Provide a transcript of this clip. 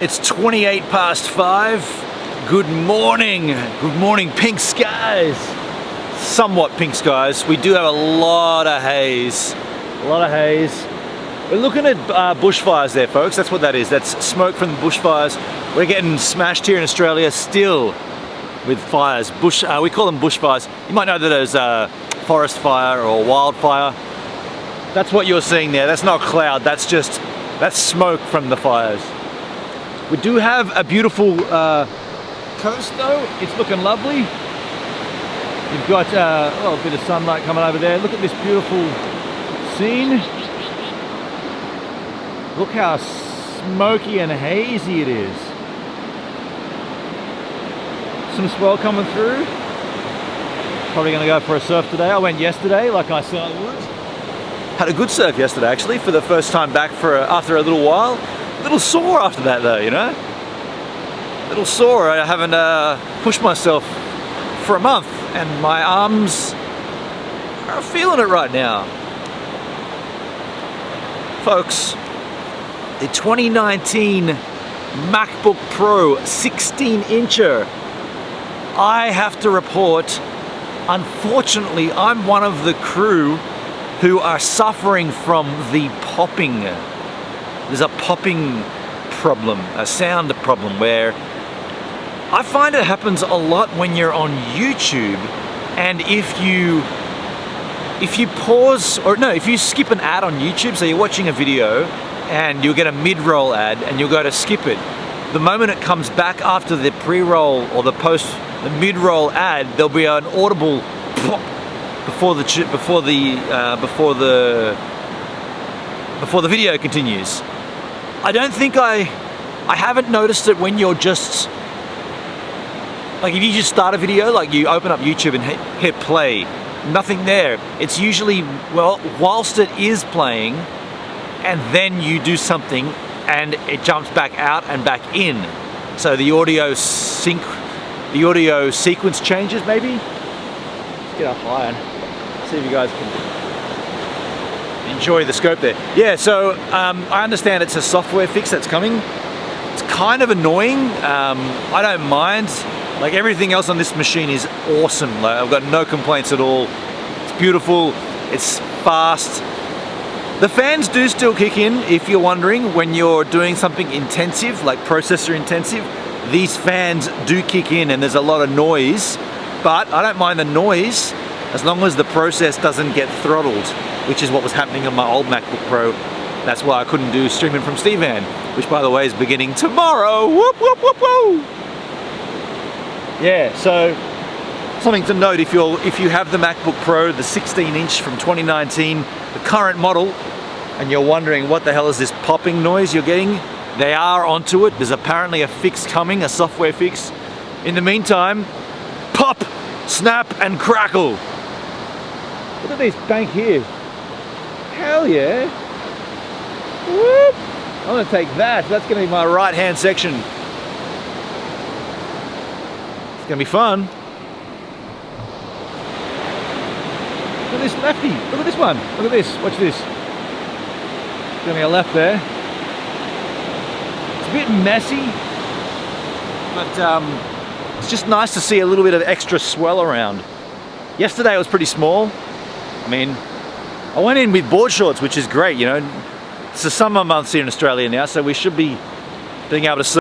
It's 28 past 5. Good morning. Good morning, pink skies. Somewhat pink skies. We do have a lot of haze. A lot of haze. We're looking at bushfires there, folks. That's what that is. That's smoke from the bushfires. We're getting smashed here in Australia still with fires. We call them bushfires. You might know that as forest fire or wildfire. That's what you're seeing there. That's not cloud. That's smoke from the fires. We do have a beautiful coast though. It's looking lovely. You've got a bit of sunlight coming over there. Look at this beautiful scene. Look how smoky and hazy it is. Some swell coming through. Probably going to go for a surf today. I went yesterday like I said I would. Had a good surf yesterday actually for the first time back after a little while. A little sore after that though, you know? A little sore. I haven't pushed myself for a month and my arms are feeling it right now. Folks, the 2019 MacBook Pro 16-incher. I have to report, unfortunately, I'm one of the crew who are suffering from the popping. There's a popping problem, a sound problem, where I find it happens a lot when you're on YouTube, and if you pause, or no, if you skip an ad on YouTube, so you're watching a video and you'll get a mid-roll ad and you'll go to skip it. The moment it comes back after the pre-roll or the mid-roll ad, there'll be an audible pop before the video continues. I don't think I haven't noticed it when you're just, like if you just start a video, like you open up YouTube and hit play, nothing there. It's usually, well, whilst it is playing, and then you do something and it jumps back out and back in. So the audio sequence changes maybe. Let's get up high and see if you guys can enjoy the scope there. Yeah, so I understand it's a software fix that's coming. It's kind of annoying. I don't mind. Like everything else on this machine is awesome. Like, I've got no complaints at all. It's beautiful. It's fast. The fans do still kick in, if you're wondering, when you're doing something intensive, like processor intensive. These fans do kick in and there's a lot of noise, but I don't mind the noise as long as the process doesn't get throttled, which is what was happening on my old MacBook Pro. That's why I couldn't do streaming from Stevan, which by the way is beginning tomorrow. Whoop, whoop, whoop, whoop. Yeah, so something to note if you have the MacBook Pro, the 16-inch from 2019, the current model, and you're wondering what the hell is this popping noise you're getting, they are onto it. There's apparently a fix coming, a software fix. In the meantime, pop, snap, and crackle. Look at this bank here. Hell yeah. Whoop. I'm gonna take that. That's gonna be my right-hand section. It's gonna be fun. Look at this lefty. Look at this one. Look at this. Watch this. There's gonna be a left there. It's a bit messy, but it's just nice to see a little bit of extra swell around. Yesterday it was pretty small. I mean, I went in with board shorts, which is great, you know. It's the summer months here in Australia now, so we should be being able to